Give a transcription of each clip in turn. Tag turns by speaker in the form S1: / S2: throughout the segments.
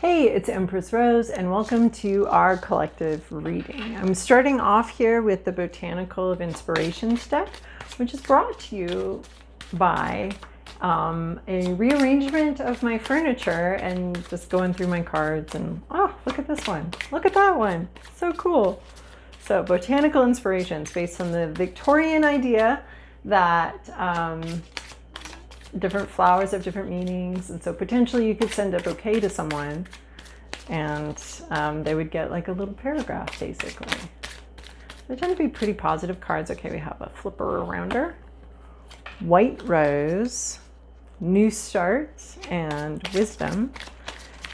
S1: Hey, it's Empress Rose, and welcome to our collective reading. I'm starting off here with the Botanical of Inspirations deck, which is brought to you by a rearrangement of my furniture and just going through my cards and, oh, look at this one. Look at that one. So cool. So Botanical Inspirations, based on the Victorian idea that different flowers have different meanings, and so potentially you could send a bouquet to someone and they would get like a little paragraph basically. They tend to be pretty positive cards. Okay, we have a flipper arounder, white rose, new start, and wisdom.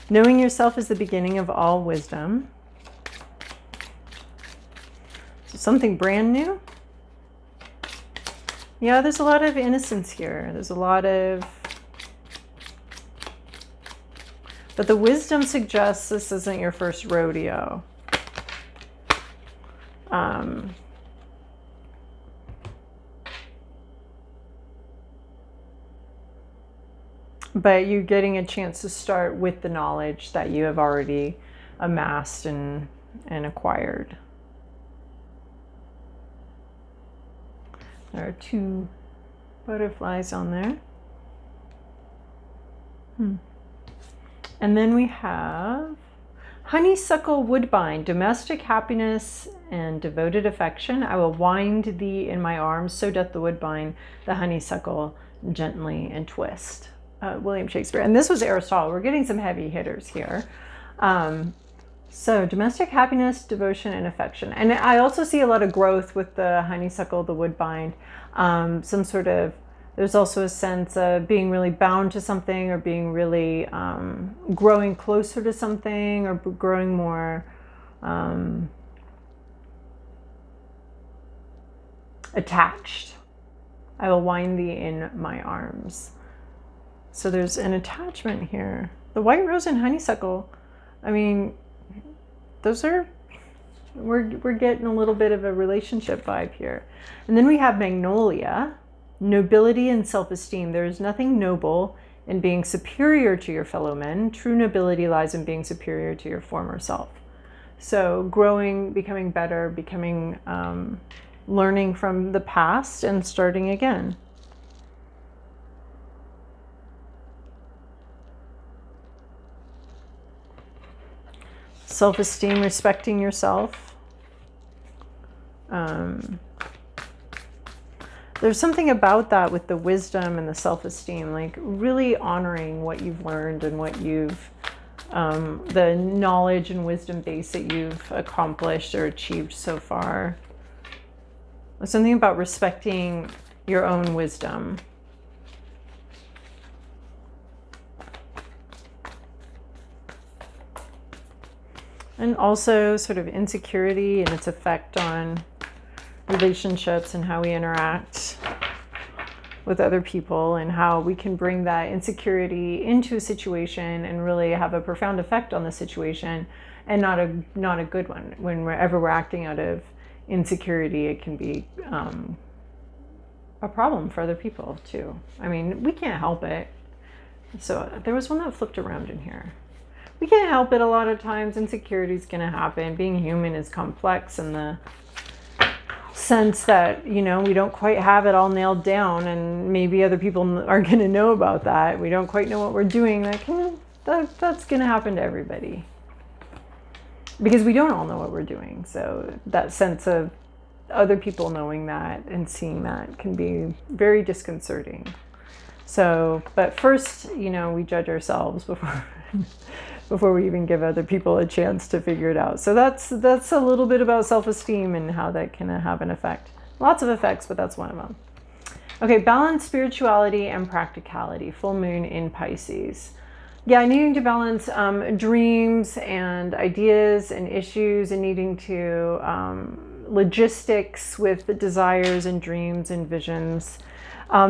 S1: Knowing yourself is the beginning of all wisdom. So something brand new. Yeah, there's a lot of innocence here. There's a lot of... But the wisdom suggests this isn't your first rodeo. But you're getting a chance to start with the knowledge that you have already amassed and acquired. There are two butterflies on there. And then we have honeysuckle woodbine, domestic happiness and devoted affection. I will wind thee in my arms, so doth the woodbine, the honeysuckle gently and twist. William Shakespeare. And this was Aristotle. We're getting some heavy hitters here. So domestic happiness, devotion, and affection. And I also see a lot of growth with the honeysuckle, the woodbine. Some sort of, there's also a sense of being really bound to something, or being really growing closer to something, or growing more attached. I will wind thee in my arms. So there's an attachment here. The white rose and honeysuckle, I mean, those are, we're getting a little bit of a relationship vibe here. And then we have magnolia, nobility and self-esteem. There is nothing noble in being superior to your fellow men. True nobility lies in being superior to your former self. So growing, becoming better, becoming, learning from the past and starting again. Self-esteem, respecting yourself. There's something about that with the wisdom and the self-esteem, like really honoring what you've learned and what you've, the knowledge and wisdom base that you've accomplished or achieved so far. There's something about respecting your own wisdom. And also sort of insecurity and its effect on relationships and how we interact with other people, and how we can bring that insecurity into a situation and really have a profound effect on the situation, and not a good one. Whenever we're acting out of insecurity, it can be a problem for other people too. I mean, we can't help it. So there was one that flipped around in here. We can't help it a lot of times. Insecurity is going to happen. Being human is complex in the sense that, you know, we don't quite have it all nailed down, and maybe other people are going to know about that. We don't quite know what we're doing. That's going to happen to everybody, because we don't all know what we're doing. So that sense of other people knowing that and seeing that can be very disconcerting. So, but first, you know, we judge ourselves before we even give other people a chance to figure it out. So that's a little bit about self-esteem and how that can have an effect. Lots of effects, but that's one of them. Okay, balance spirituality and practicality. Full moon in Pisces. Yeah, needing to balance dreams and ideas and issues, and needing to logistics with the desires and dreams and visions.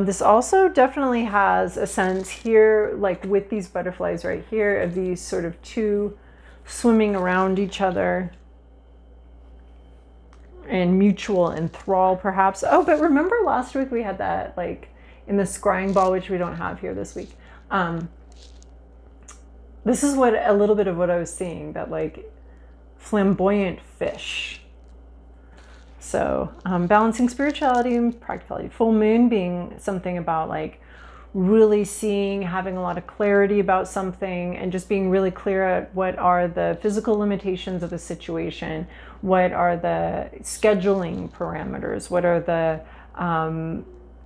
S1: This also definitely has a sense here, like with these butterflies right here, of these sort of two swimming around each other and mutual enthrall perhaps. Oh, but remember last week we had that, like in the scrying ball, which we don't have here this week. this is what a little bit of what I was seeing, that like flamboyant fish. So balancing spirituality and practicality. Full moon being something about like really seeing, having a lot of clarity about something, and just being really clear at what are the physical limitations of the situation, what are the scheduling parameters, what are the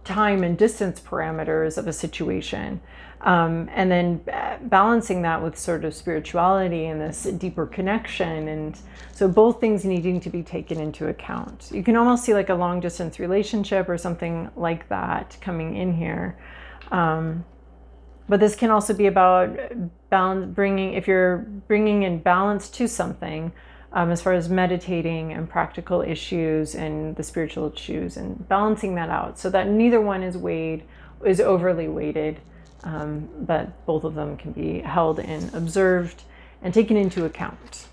S1: time and distance parameters of a situation. And then balancing that with sort of spirituality and this deeper connection. And so both things needing to be taken into account. You can almost see like a long distance relationship or something like that coming in here. But this can also be about if you're bringing in balance to something, as far as meditating and practical issues and the spiritual issues, and balancing that out so that neither one is overly weighted, but both of them can be held and observed and taken into account.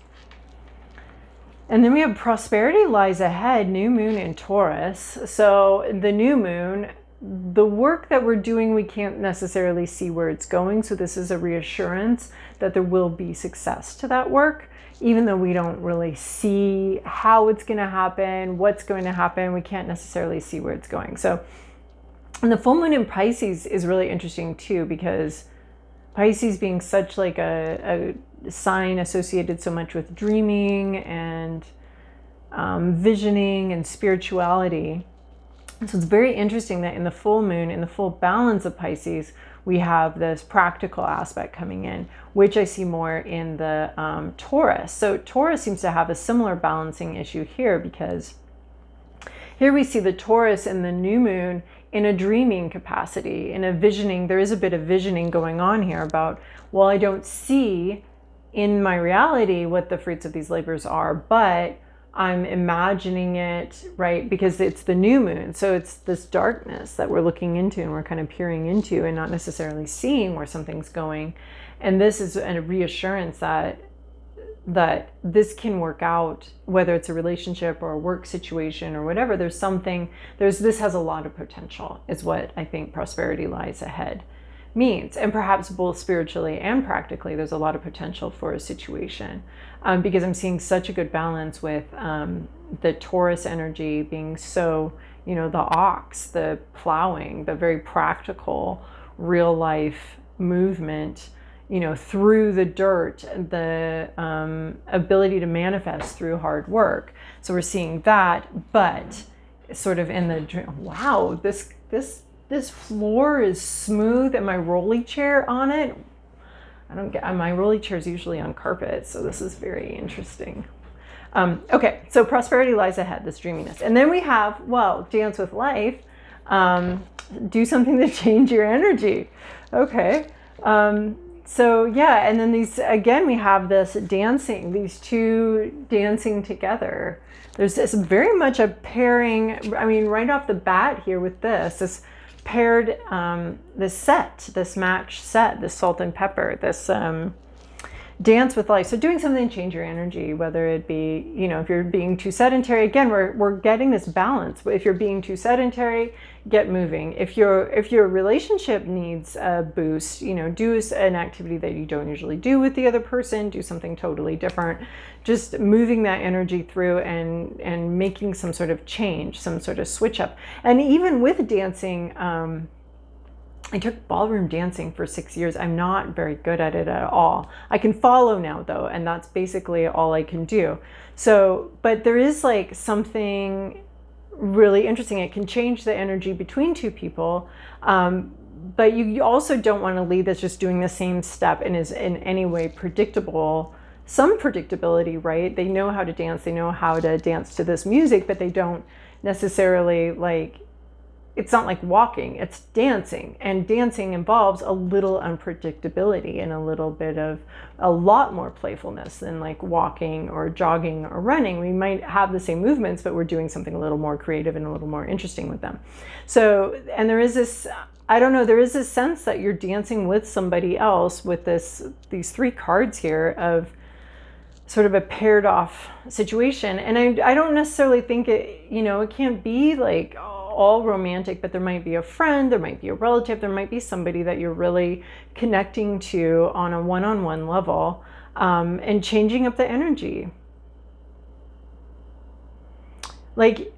S1: And then we have prosperity lies ahead, new moon in Taurus. So the new moon, the work that we're doing, we can't necessarily see where it's going. So this is a reassurance that there will be success to that work, even though we don't really see how it's going to happen, what's going to happen. We can't necessarily see where it's going. So, and the full moon in Pisces is really interesting too, because Pisces being such like a sign associated so much with dreaming and visioning and spirituality. So it's very interesting that in the full moon, in the full balance of Pisces, we have this practical aspect coming in, which I see more in the Taurus. So Taurus seems to have a similar balancing issue here, because here we see the Taurus in the new moon in a dreaming capacity, in a visioning. There is a bit of visioning going on here about, well, I don't see in my reality what the fruits of these labors are, but I'm imagining it, right? Because it's the new moon. So it's this darkness that we're looking into and we're kind of peering into and not necessarily seeing where something's going. And this is a reassurance that this can work out, whether it's a relationship or a work situation or whatever. This has a lot of potential, is what I think prosperity lies ahead means. And perhaps both spiritually and practically, there's a lot of potential for a situation, because I'm seeing such a good balance with the Taurus energy being so, the ox, the plowing, the very practical, real life movement, through the dirt, the ability to manifest through hard work. So we're seeing that, but sort of in the dream, wow, this floor is smooth, and my rolly chair on it. My rolly chair is usually on carpet, so this is very interesting. Okay, so prosperity lies ahead, this dreaminess. And then we have, dance with life, do something to change your energy. Okay. So yeah, and then we have this dancing, these two dancing together. There's this very much a pairing, right off the bat here with this paired, this match set, this salt and pepper, this dance with life. So doing something to change your energy, whether it be, if you're being too sedentary, again, we're getting this balance. If you're being too sedentary, get moving. If your relationship needs a boost, do an activity that you don't usually do with the other person, do something totally different. Just moving that energy through and making some sort of change, some sort of switch up. And even with dancing, I took ballroom dancing for 6 years. I'm not very good at it at all. I can follow now though, and that's basically all I can do. So, but there is like something really interesting. It can change the energy between two people. But you also don't want to lead that's just doing the same step and is in any way predictable. Some predictability, right? They know how to dance. They know how to dance to this music, but they don't necessarily it's not like walking, it's dancing. And dancing involves a little unpredictability and a lot more playfulness than like walking or jogging or running. We might have the same movements, but we're doing something a little more creative and a little more interesting with them. So, and there is this, there is this sense that you're dancing with somebody else with these three cards here of sort of a paired off situation. And I don't necessarily think it, it can't be like all romantic, but there might be a friend, there might be a relative, there might be somebody that you're really connecting to on a one-on-one level, and changing up the energy. Like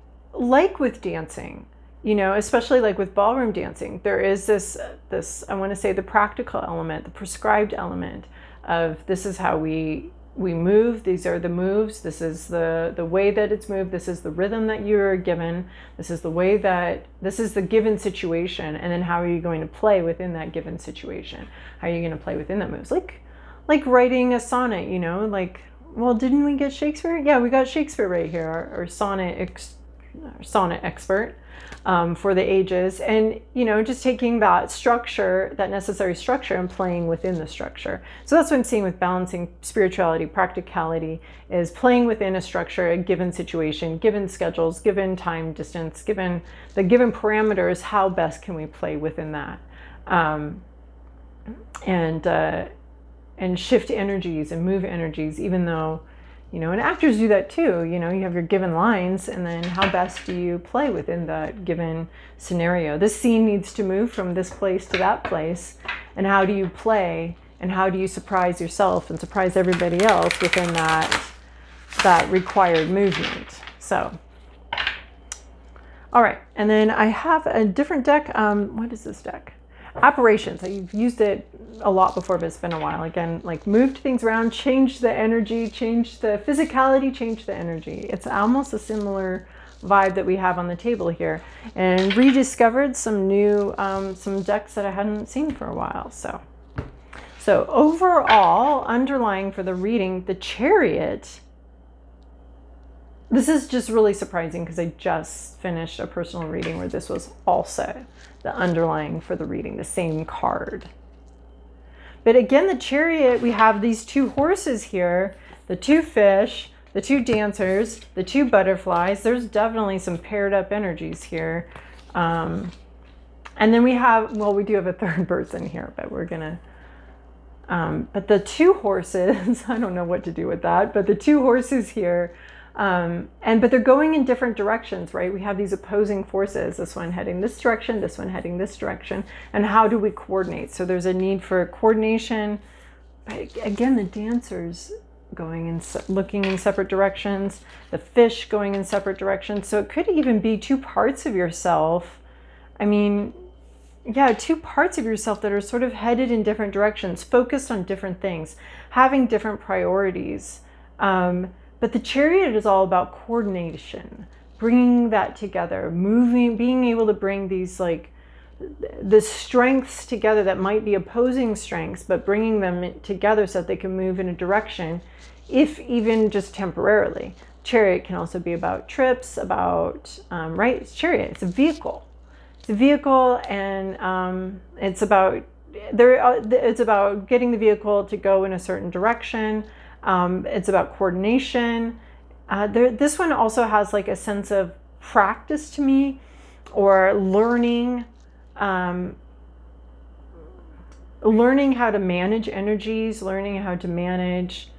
S1: with dancing, especially like with ballroom dancing, there is this, I want to say, the practical element, the prescribed element of, this is how we move, these are the moves, this is the way that it's moved, this is the rhythm that you're given, this is the given situation, and then how are you going to play within that given situation? How are you going to play within that moves? Like writing a sonnet, like, well, didn't we get Shakespeare? Yeah, we got Shakespeare right here, our sonnet expert for the ages. And, just taking that structure, that necessary structure, and playing within the structure. So that's what I'm seeing with balancing spirituality, practicality, is playing within a structure, a given situation, given schedules, given time, distance, given the given parameters, how best can we play within that? And shift energies and move energies, even though, and actors do that too. You have your given lines, and then how best do you play within that given scenario? This scene needs to move from this place to that place, and how do you play, and how do you surprise yourself and surprise everybody else within that required movement? So, all right, and then I have a different deck. What is this deck? Apparitions. I've used it a lot before, but it's been a while. Again, like, moved things around, changed the energy, changed the physicality, changed the energy. It's almost a similar vibe that we have on the table here, and rediscovered some new some decks that I hadn't seen for a while. So overall, underlying for the reading, the Chariot. This is just really surprising because I just finished a personal reading where this was also the underlying for the reading, the same card. But again, the Chariot, we have these two horses here, the two fish, the two dancers, the two butterflies. There's definitely some paired up energies here. And then we have, well, we do have a third person here, but we're gonna, but the two horses, I don't know what to do with that, but the two horses here, but they're going in different directions, right? We have these opposing forces, this one heading this direction, this one heading this direction, and how do we coordinate? So there's a need for coordination. But again, the dancers going in, looking in separate directions, the fish going in separate directions. So it could even be two parts of yourself. I mean, yeah, two parts of yourself that are sort of headed in different directions, focused on different things, having different priorities. But the Chariot is all about coordination, bringing that together, moving, being able to bring these, like, the strengths together that might be opposing strengths, but bringing them together so that they can move in a direction, if even just temporarily. Chariot can also be about trips, about, right? It's Chariot, it's a vehicle. It's a vehicle, and it's about getting the vehicle to go in a certain direction. It's about coordination. This one also has like a sense of practice to me, or learning how to manage energies, learning how to manage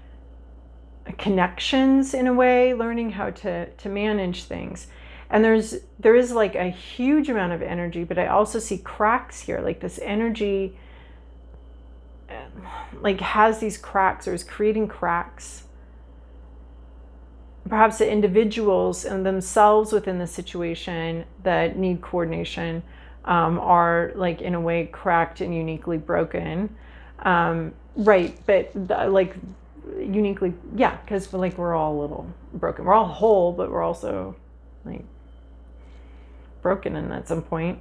S1: connections in a way, learning how to manage things. And there is like a huge amount of energy, but I also see cracks here, like this energy like has these cracks, or is creating cracks. Perhaps the individuals and themselves within the situation that need coordination are, like, in a way cracked and uniquely broken. Right, but like uniquely, yeah, because like we're all a little broken. We're all whole, but we're also like broken in at some point.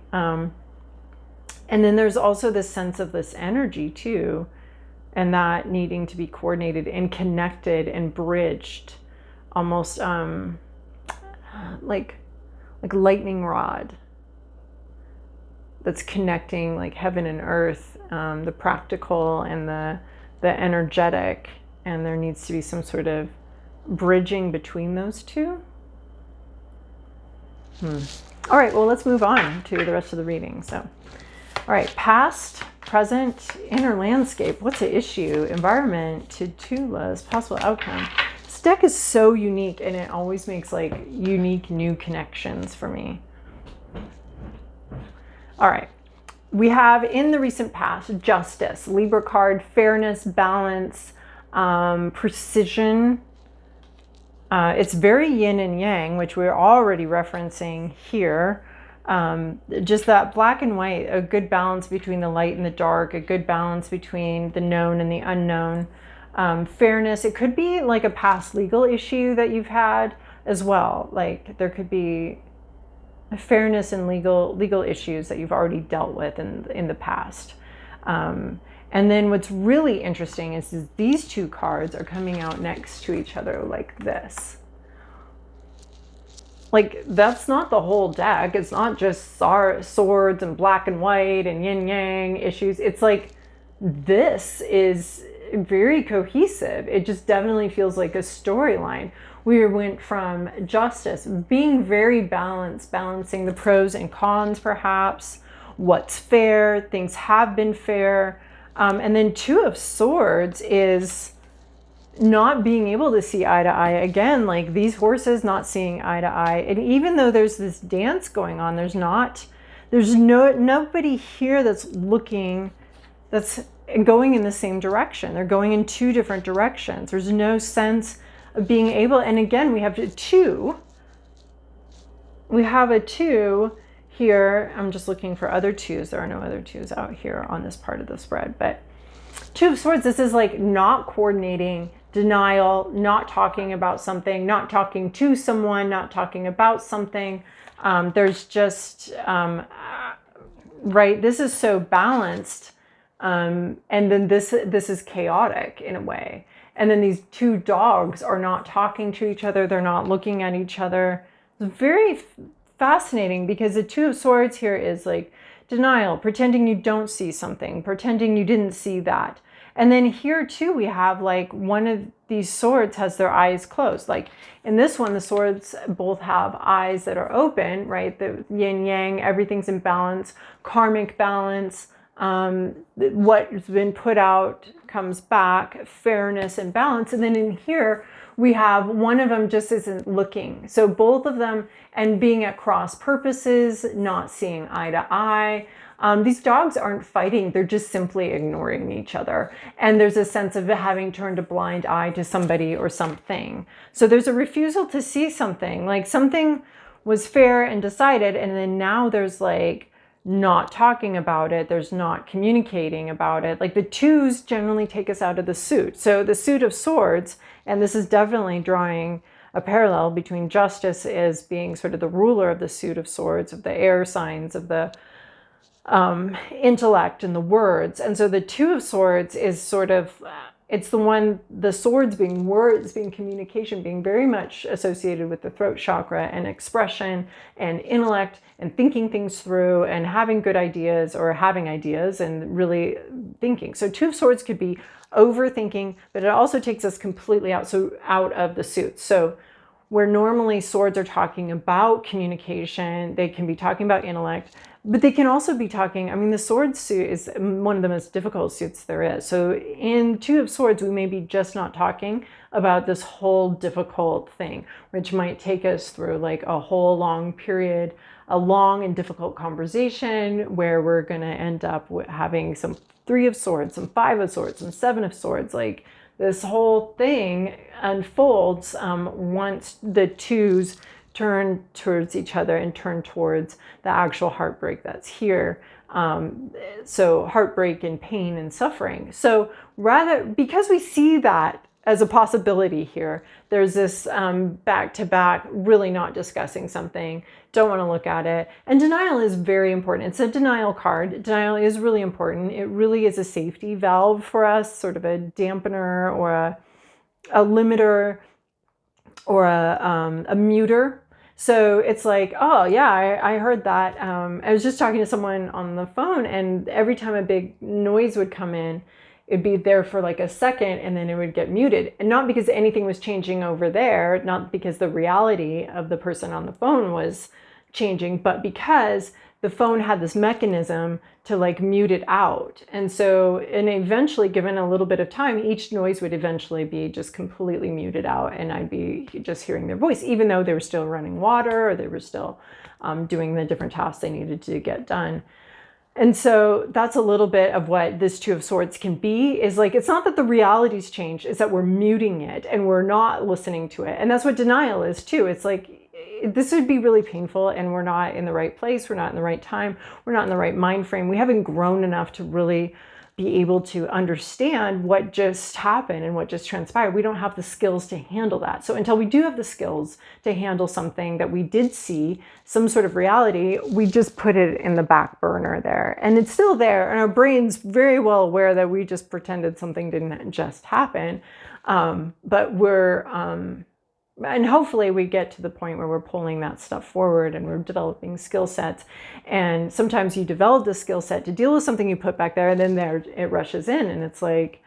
S1: And then there's also this sense of this energy too, and that needing to be coordinated and connected and bridged, almost like lightning rod that's connecting like heaven and earth, the practical and the energetic, and there needs to be some sort of bridging between those two. All right, well, let's move on to the rest of the reading. So, all right, past, present, inner landscape. What's the issue? Environment, tutulas, possible outcome. This deck is so unique, and it always makes like unique new connections for me. All right. We have in the recent past justice, Libra card, fairness, balance, precision. It's very yin and yang, which we're already referencing here. Just that black and white, a good balance between the light and the dark, a good balance between the known and the unknown. Fairness, it could be like a past legal issue that you've had as well. Like there could be fairness in legal issues that you've already dealt with in the past. And then what's really interesting is these two cards are coming out next to each other like this. Like, that's not the whole deck. It's not just swords and black and white and yin yang issues. It's like, this is very cohesive. It just definitely feels like a storyline. We went from justice, being very balanced, balancing the pros and cons perhaps, what's fair, things have been fair. And then Two of Swords is not being able to see eye to eye. Again, like these horses not seeing eye to eye. And even though there's this dance going on, there's nobody here that's going in the same direction. They're going in two different directions. There's no sense of being able, and again, we have a two here. I'm just looking for other twos. There are no other twos out here on this part of the spread, but Two of Swords, this is like not coordinating, denial, not talking about something, not talking to someone, not talking about something. There's just, right, this is so balanced. And then this is chaotic in a way. And then these two dogs are not talking to each other. They're not looking at each other. It's very fascinating because the Two of Swords here is like denial, pretending you don't see something, pretending you didn't see that. And then here too, we have like one of these swords has their eyes closed. Like in this one, the swords both have eyes that are open, right? The yin yang, everything's in balance, karmic balance. What's been put out comes back, fairness and balance. And then in here, we have one of them just isn't looking. So both of them, and being at cross purposes, not seeing eye to eye. These dogs aren't fighting, they're just simply ignoring each other. And there's a sense of having turned a blind eye to somebody or something. So there's a refusal to see something, like something was fair and decided, and then now there's like not talking about it, there's not communicating about it. Like the twos generally take us out of the suit. So the Suit of Swords, and this is definitely drawing a parallel between Justice as being sort of the ruler of the Suit of Swords, of the air signs, of the intellect and the words. And so the Two of Swords is sort of, it's the one, the swords being words, being communication, being very much associated with the throat chakra and expression and intellect and thinking things through and having good ideas or having ideas and really thinking. So Two of Swords could be overthinking, but it also takes us completely out of the suit. So where normally swords are talking about communication, they can be talking about intellect, but they can also be talking, I mean, the sword suit is one of the most difficult suits there is. So in Two of Swords, we may be just not talking about this whole difficult thing, which might take us through like a whole long period, a long and difficult conversation where we're going to end up with having some Three of Swords, some Five of Swords, some Seven of Swords. Like this whole thing unfolds once the twos turn towards each other and turn towards the actual heartbreak that's here. So heartbreak and pain and suffering. So rather, because we see that as a possibility here, there's this back-to-back, really not discussing something, don't want to look at it. And denial is very important. It's a denial card. Denial is really important. It really is a safety valve for us, sort of a dampener or a limiter or a muter. So it's like, oh yeah, I heard that. I was just talking to someone on the phone, and every time a big noise would come in, it'd be there for like a second and then it would get muted. And not because anything was changing over there, not because the reality of the person on the phone was changing, but because the phone had this mechanism to like mute it out. And so, and eventually, given a little bit of time, each noise would eventually be just completely muted out, and I'd be just hearing their voice, even though they were still running water or they were still doing the different tasks they needed to get done. And so that's a little bit of what this Two of Swords can be, is like, it's not that the reality's changed, it's that we're muting it and we're not listening to it. And that's what denial is too. It's like, this would be really painful and we're not in the right place. We're not in the right time. We're not in the right mind frame. We haven't grown enough to really be able to understand what just happened and what just transpired. We don't have the skills to handle that. So until we do have the skills to handle something that we did see, some sort of reality, we just put it in the back burner there. And it's still there. And our brain's very well aware that we just pretended something didn't just happen. But and hopefully we get to the point where we're pulling that stuff forward and we're developing skill sets. And sometimes you develop the skill set to deal with something you put back there, and then it rushes in and it's like,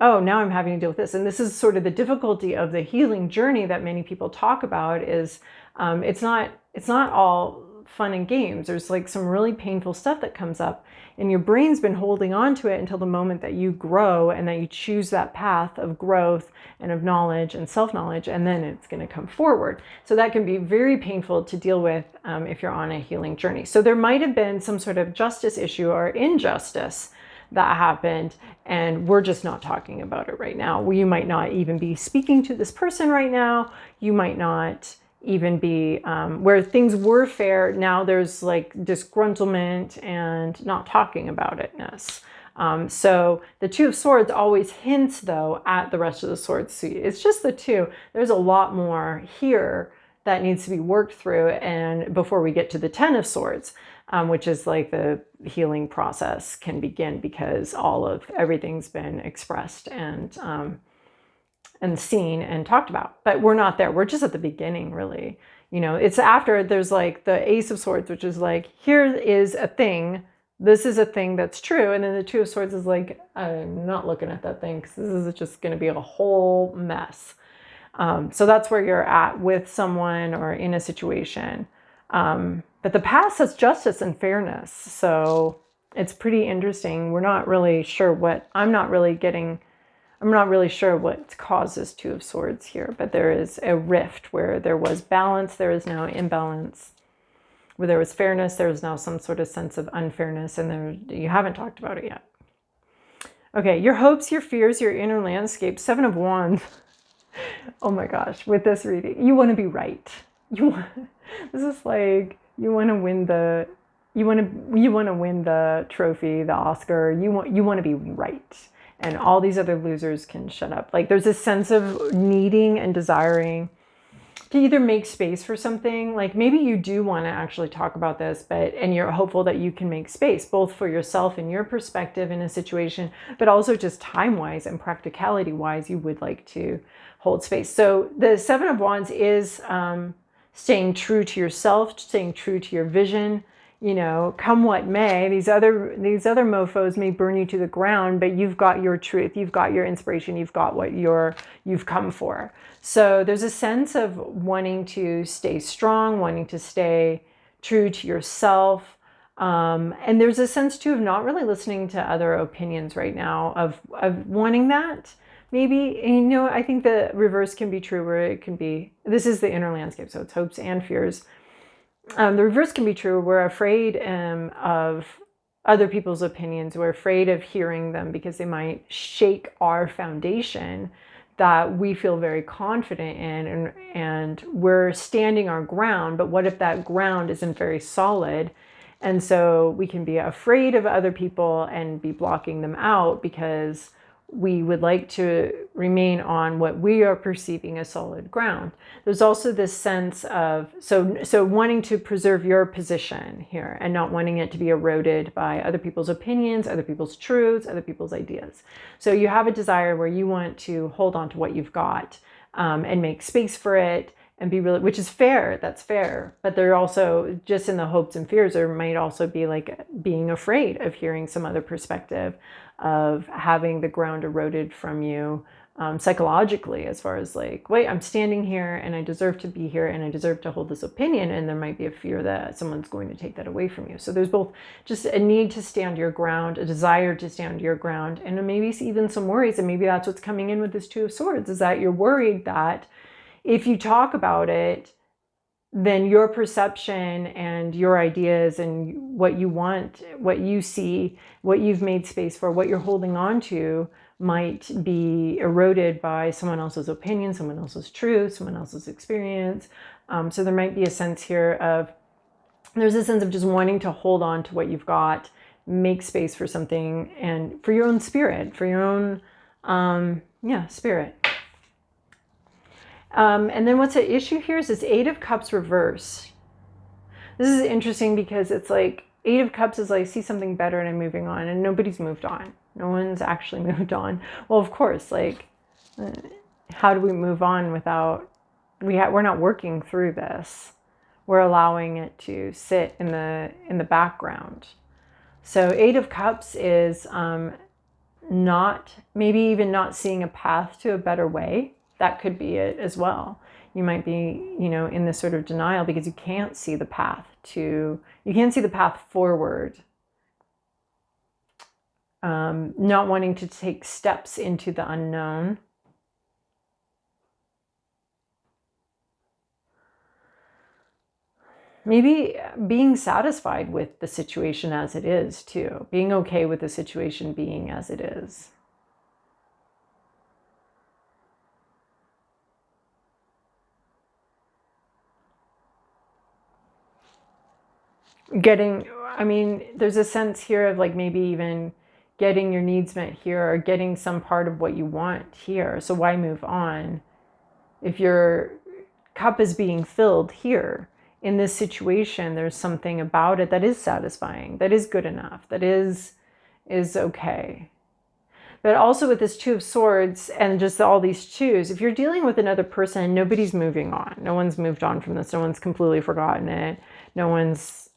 S1: oh, now I'm having to deal with this. And this is sort of the difficulty of the healing journey that many people talk about, is it's not all fun and games. There's like some really painful stuff that comes up, and your brain's been holding on to it until the moment that you grow and that you choose that path of growth and of knowledge and self-knowledge, and then it's going to come forward. So that can be very painful to deal with if you're on a healing journey. So there might have been some sort of justice issue or injustice that happened, and we're just not talking about it right now. You might not even be speaking to this person right now. You might not even be where things were fair. Now there's like disgruntlement and not talking about it-ness. So the Two of Swords always hints, though, at the rest of the swords. So it's just the two. There's a lot more here that needs to be worked through, and before we get to the Ten of Swords, which is like the healing process can begin, because everything's been expressed and seen and talked about. But we're not there. We're just at the beginning, really. You know, it's after there's like the Ace of Swords, which is like, here is a thing. This is a thing that's true. And then the Two of Swords is like, I'm not looking at that thing because this is just going to be a whole mess. So that's where you're at with someone or in a situation. But the past has justice and fairness. So it's pretty interesting. We're not really sure I'm not really sure what causes Two of Swords here, but there is a rift where there was balance, there is now imbalance. Where there was fairness, there is now some sort of sense of unfairness, and you haven't talked about it yet. Okay, your hopes, your fears, your inner landscape. Seven of Wands. Oh my gosh, with this reading, you want to be right. This is like, you want to win the trophy, the Oscar. You want to be right. And all these other losers can shut up. Like, there's a sense of needing and desiring to either make space for something. Like, maybe you do want to actually talk about this, and you're hopeful that you can make space, both for yourself and your perspective in a situation, but also just time-wise and practicality-wise, you would like to hold space. So the Seven of Wands is staying true to yourself, staying true to your vision. You know, come what may, these other mofos may burn you to the ground, but you've got your truth, you've got your inspiration, you've got what you've come for. So there's a sense of wanting to stay strong, wanting to stay true to yourself. And there's a sense too of not really listening to other opinions right now, of wanting that. Maybe, and, you know, I think the reverse can be true, where it can be, this is the inner landscape, so it's hopes and fears. The reverse can be true. We're afraid of other people's opinions. We're afraid of hearing them because they might shake our foundation that we feel very confident in, and we're standing our ground. But what if that ground isn't very solid? And so we can be afraid of other people and be blocking them out because we would like to remain on what we are perceiving as solid ground. There's also this sense of, so wanting to preserve your position here and not wanting it to be eroded by other people's opinions, other people's truths, other people's ideas. So you have a desire where you want to hold on to what you've got and make space for it and be really, which is fair, that's fair. But they're also, just in the hopes and fears, there might also be like being afraid of hearing some other perspective, of having the ground eroded from you psychologically, as far as like, wait, I'm standing here and I deserve to be here and I deserve to hold this opinion, and there might be a fear that someone's going to take that away from you. So there's both just a need to stand your ground, a desire to stand your ground, and maybe even some worries, and maybe that's what's coming in with this Two of Swords, is that you're worried that if you talk about it, then your perception and your ideas and what you want, what you see, what you've made space for, what you're holding on to might be eroded by someone else's opinion, someone else's truth, someone else's experience. So there might be a sense here of, there's a sense of just wanting to hold on to what you've got, make space for something, and for your own spirit, for your own, spirit. And then what's at issue here is this Eight of Cups reverse. This is interesting because it's like Eight of Cups is like, see something better and I'm moving on, and nobody's moved on. No one's actually moved on. Well, of course, like, how do we move on without, we're not working through this. We're allowing it to sit in the background. So Eight of Cups is maybe even not seeing a path to a better way. That could be it as well. You might be, in this sort of denial because you can't see the path forward. Not wanting to take steps into the unknown. Maybe being satisfied with the situation as it is too. Being okay with the situation being as it is. There's a sense here of like maybe even getting your needs met here or getting some part of what you want here. So why move on if your cup is being filled here? In this situation, there's something about it that is satisfying, that is good enough, that is okay. But also with this Two of Swords and just all these twos, if you're dealing with another person, nobody's moving on. No one's moved on from this. No one's completely forgotten it. No one's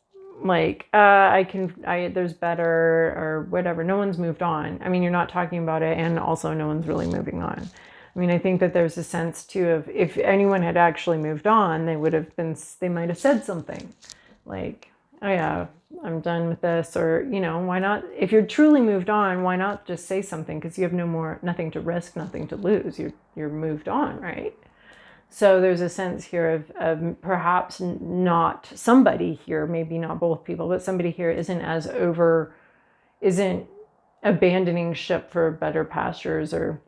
S1: like, there's better or whatever. No one's moved on. You're not talking about it, and also no one's really moving on. I think that there's a sense too of, if anyone had actually moved on, they might have said something like, oh yeah, I'm done with this, or, why not? If you're truly moved on, why not just say something? Because you have nothing to risk, nothing to lose. You're moved on, right? So there's a sense here of perhaps not somebody here, maybe not both people, but somebody here isn't abandoning ship for better pastures, or,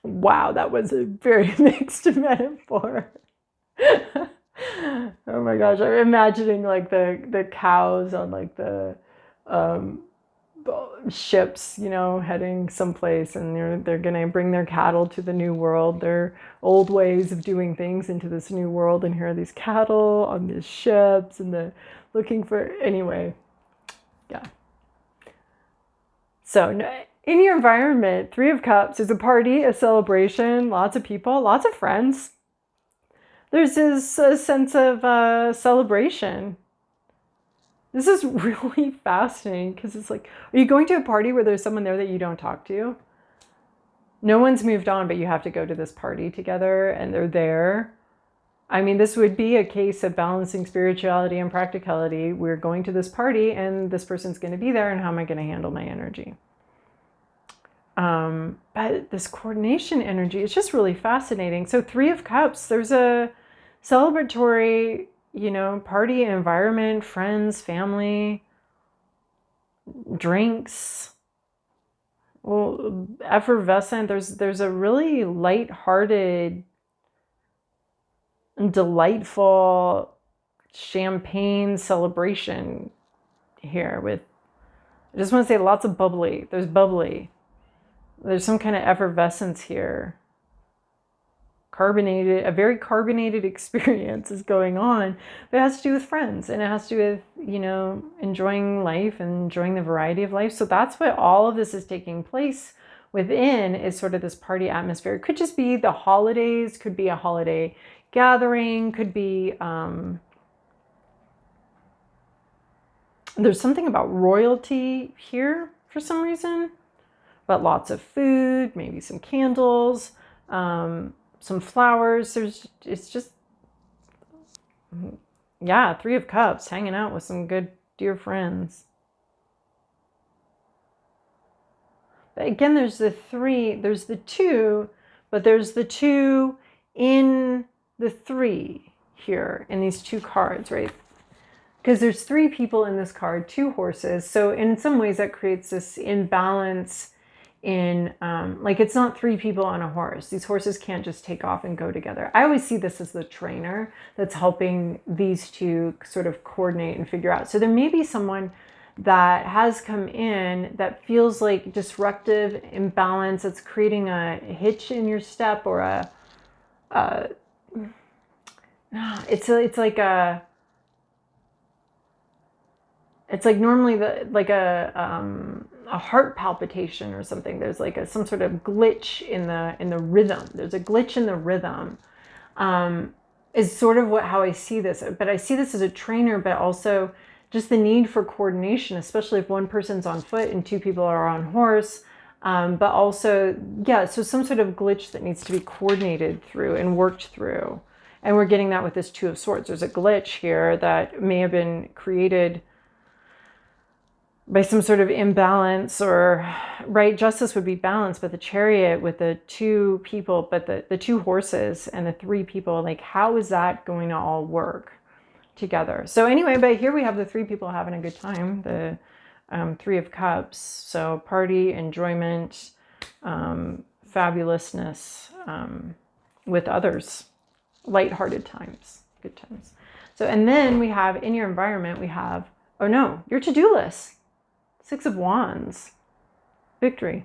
S1: wow, that was a very mixed metaphor. Oh my gosh, I'm imagining like the cows on like the ships, heading someplace, and they're gonna bring their cattle to the new world, their old ways of doing things into this new world, and here are these cattle on these ships, and they're looking for, anyway, yeah. So in your environment, Three of Cups is a party, a celebration, lots of people, lots of friends. There's this sense of celebration. This is really fascinating because it's like, are you going to a party where there's someone there that you don't talk to? No one's moved on, but you have to go to this party together and they're there. This would be a case of balancing spirituality and practicality. We're going to this party and this person's going to be there, and how am I going to handle my energy? But this coordination energy, it's just really fascinating. So Three of Cups, there's a celebratory, party environment, friends, family, drinks, well, effervescent. There's a really light-hearted, delightful champagne celebration here with, I just want to say, lots of bubbly. There's bubbly. There's some kind of effervescence here. A very carbonated experience is going on. But it has to do with friends, and it has to do with, enjoying life and enjoying the variety of life. So that's what all of this is taking place within, is sort of this party atmosphere. It could just be the holidays, could be a holiday gathering, could be, there's something about royalty here for some reason, but lots of food, maybe some candles, some flowers. It's just, yeah, Three of Cups, hanging out with some good dear friends. But again, there's the three, there's the two, but there's the two in the three here in these two cards, right? Because there's 3 people in this card, 2 horses. So in some ways that creates this imbalance in, like, it's not 3 people on a horse. These horses can't just take off and go together. I always see this as the trainer that's helping these 2 sort of coordinate and figure out. So there may be someone that has come in that feels like disruptive, imbalance. It's creating a hitch in your step, or it's like normally a heart palpitation or something. There's like some sort of glitch in the rhythm. There's a glitch in the rhythm. Is sort of how I see this. But I see this as a trainer, but also just the need for coordination, especially if one person's on foot and 2 people are on horse. But also, yeah, so some sort of glitch that needs to be coordinated through and worked through. And we're getting that with this 2 of Swords. There's a glitch here that may have been created by some sort of imbalance, or, right, justice would be balance, but the Chariot with the 2 people, but the 2 horses and the 3 people, like, how is that going to all work together? So anyway, but here we have the 3 people having a good time, the 3 of Cups. So party, enjoyment, fabulousness, with others, lighthearted times, good times. So, and then we have in your environment, we have, oh no, your to-do list. 6 of Wands, victory.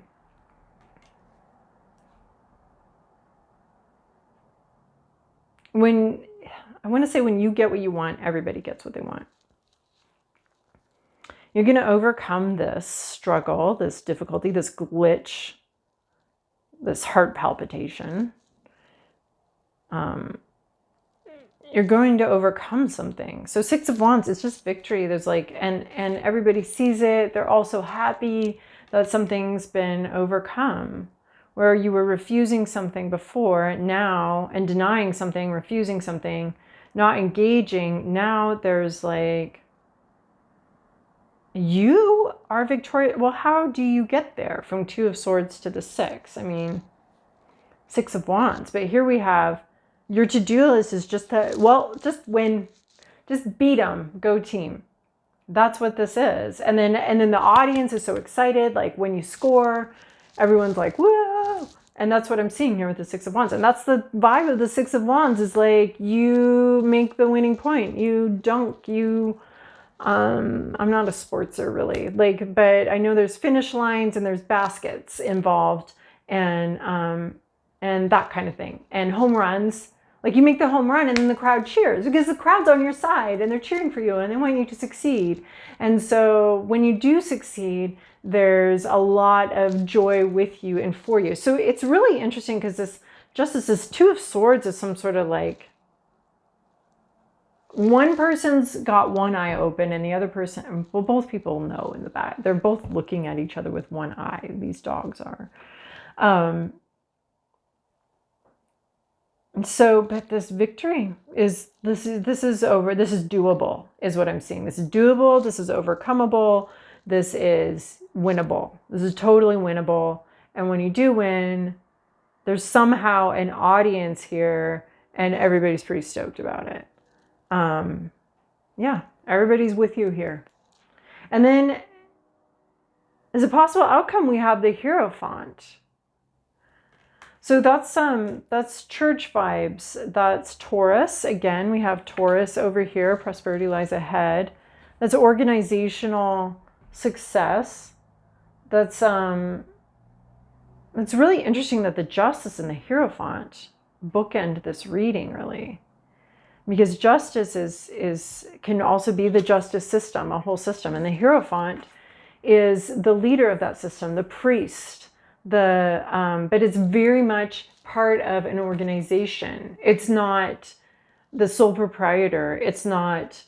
S1: I want to say when you get what you want, everybody gets what they want. You're going to overcome this struggle, this difficulty, this glitch, this heart palpitation. You're going to overcome something. So 6 of Wands, it's just victory. There's like, and everybody sees it. They're also happy that something's been overcome. Where you were refusing something before, now, and denying something, refusing something, not engaging. Now there's like, you are victorious. Well, how do you get there from 2 of Swords to the 6? I mean, 6 of Wands. But here we have, your to-do list is just that, well, just win, just beat them, go team. That's what this is. And then the audience is so excited. Like when you score, everyone's like, whoa. And that's what I'm seeing here with the 6 of Wands. And that's the vibe of the 6 of Wands, is like, you make the winning point. You dunk, I'm not a sportser really, like, but I know there's finish lines and there's baskets involved, and that kind of thing. And home runs. Like you make the home run and then the crowd cheers because the crowd's on your side and they're cheering for you and they want you to succeed. And so when you do succeed, there's a lot of joy with you and for you. So it's really interesting because this Justice, this 2 of Swords is some sort of like, one person's got one eye open and the other person, well, both people know in the back. They're both looking at each other with one eye. These dogs are. So, but this victory is, this is over. This is doable, is what I'm seeing. This is doable. This is overcomable. This is winnable. This is totally winnable. And when you do win, there's somehow an audience here and everybody's pretty stoked about it. Yeah, everybody's with you here. And then as a possible outcome, we have the Hierophant. So that's church vibes. That's Taurus. Again, we have Taurus over here. Prosperity lies ahead. That's organizational success. That's it's really interesting that the Justice and the Hierophant bookend this reading, really. Because justice can also be the justice system, a whole system. And the Hierophant is the leader of that system, the priest. But it's very much part of an organization. It's not the sole proprietor. It's not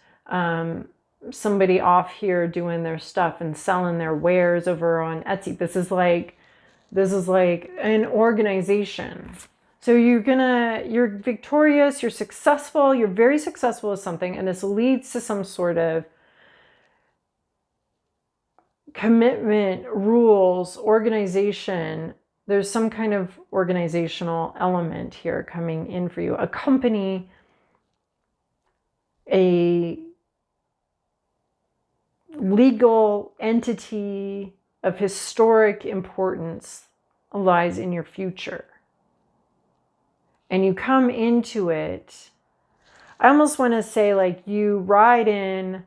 S1: somebody off here doing their stuff and selling their wares over on Etsy. This is like an organization. So you're victorious, you're successful, you're very successful with something, and this leads to some sort of commitment, rules, organization. There's some kind of organizational element here coming in for you. A company a legal entity of historic importance lies in your future. And you come into it, I almost want to say like you ride in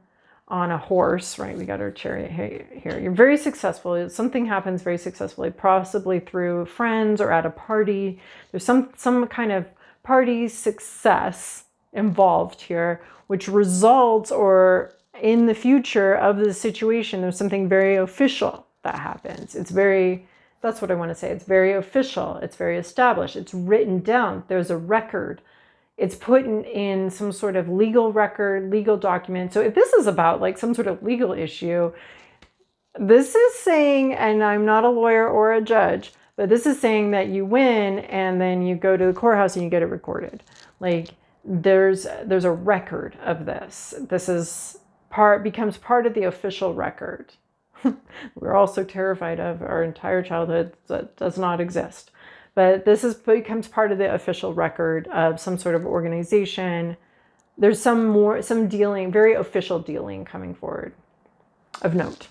S1: on a horse, right? We got our chariot here. You're very successful. Something happens very successfully, possibly through friends or at a party. There's some kind of party success involved here, which results, or in the future of the situation, there's something very official that happens. That's what I want to say. It's very official. It's very established. It's written down. There's a record. It's put in some sort of legal record, legal document. So if this is about like some sort of legal issue, this is saying, and I'm not a lawyer or a judge, but this is saying that you win and then you go to the courthouse and you get it recorded. Like there's a record of this. This is becomes part of the official record. We're all so terrified of our entire childhood that does not exist. But this becomes part of the official record of some sort of organization. There's some dealing, very official dealing coming forward of note.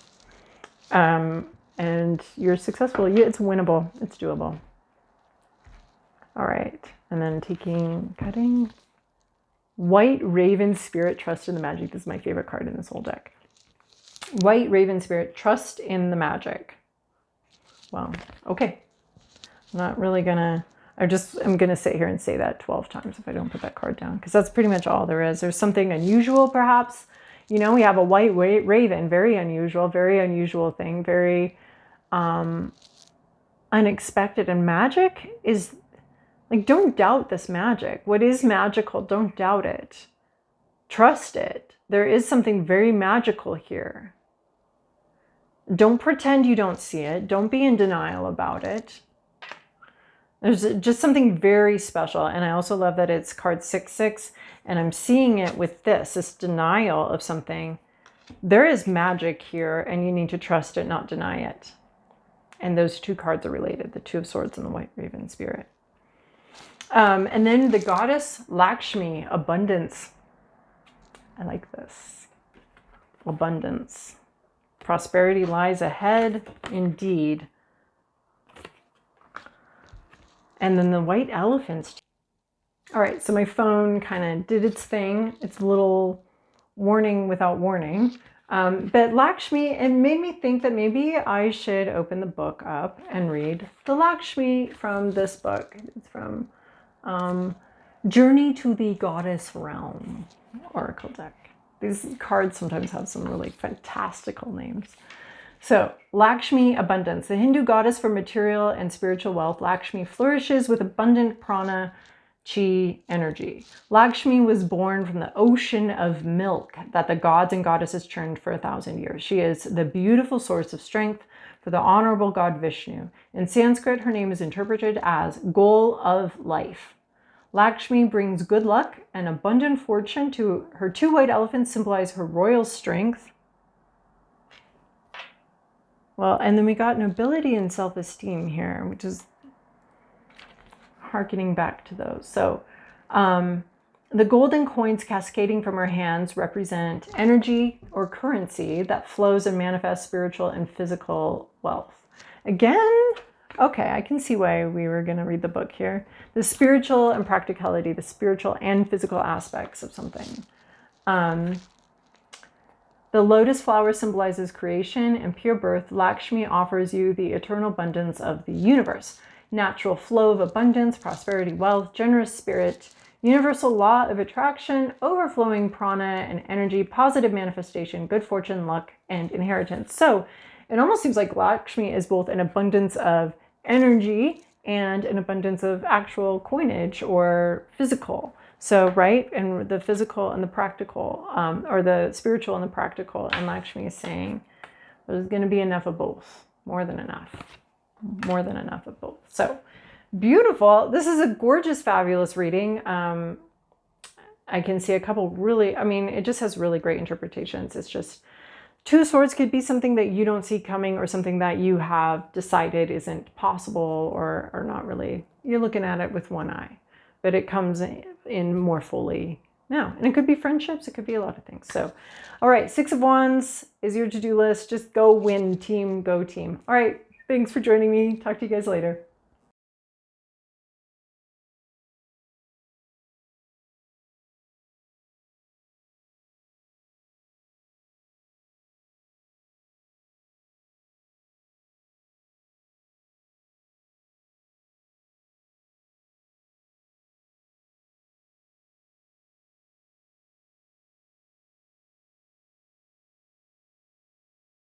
S1: And you're successful. It's winnable. It's doable. All right. And then cutting. White Raven Spirit, trust in the magic. This is my favorite card in this whole deck. White Raven Spirit, trust in the magic. Well, okay. I'm not really gonna, I'm gonna sit here and say that 12 times if I don't put that card down, because that's pretty much all there is. There's something unusual, perhaps. You know, we have a white raven, very unusual thing, very unexpected. And magic is, like, don't doubt this magic. What is magical? Don't doubt it. Trust it. There is something very magical here. Don't pretend you don't see it. Don't be in denial about it. There's just something very special. And I also love that it's card 6/6. And I'm seeing it with this denial of something. There is magic here and you need to trust it, not deny it. And those two cards are related, the Two of Swords and the White Raven Spirit. And then the goddess Lakshmi, abundance. I like this. Abundance. Prosperity lies ahead, indeed. And then the white elephants. All right, so my phone kind of did its thing. It's a little warning without warning. But Lakshmi, it made me think that maybe I should open the book up and read the Lakshmi from this book. It's from Journey to the Goddess Realm Oracle deck. These cards sometimes have some really fantastical names. So, Lakshmi, abundance. The Hindu goddess for material and spiritual wealth, Lakshmi flourishes with abundant prana, chi energy. Lakshmi was born from the ocean of milk that the gods and goddesses churned for 1,000 years. She is the beautiful source of strength for the honorable god Vishnu. In Sanskrit, her name is interpreted as goal of life. Lakshmi brings good luck and abundant fortune to her. Two white elephants symbolize her royal strength. Well, and then we got nobility and self-esteem here, which is hearkening back to those. So the golden coins cascading from her hands represent energy or currency that flows and manifests spiritual and physical wealth. Again, okay, I can see why we were going to read the book here. The spiritual and practicality, the spiritual and physical aspects of something. The lotus flower symbolizes creation and pure birth. Lakshmi offers you the eternal abundance of the universe. Natural flow of abundance, prosperity, wealth, generous spirit, universal law of attraction, overflowing prana and energy, positive manifestation, good fortune, luck, and inheritance. So it almost seems like Lakshmi is both an abundance of energy and an abundance of actual coinage or physical. So, right, and the physical and the practical, or the spiritual and the practical. And Lakshmi is saying there's going to be enough of both, more than enough of both. So beautiful. This is a gorgeous, fabulous reading. I can see a couple really, I mean, it just has really great interpretations. It's just Two Swords could be something that you don't see coming or something that you have decided isn't possible or not really. You're looking at it with one eye, but it comes in more fully now. And it could be friendships. It could be a lot of things. So, all right, 6 of Wands is your to-do list. Just go win, team, go team. All right, thanks for joining me. Talk to you guys later.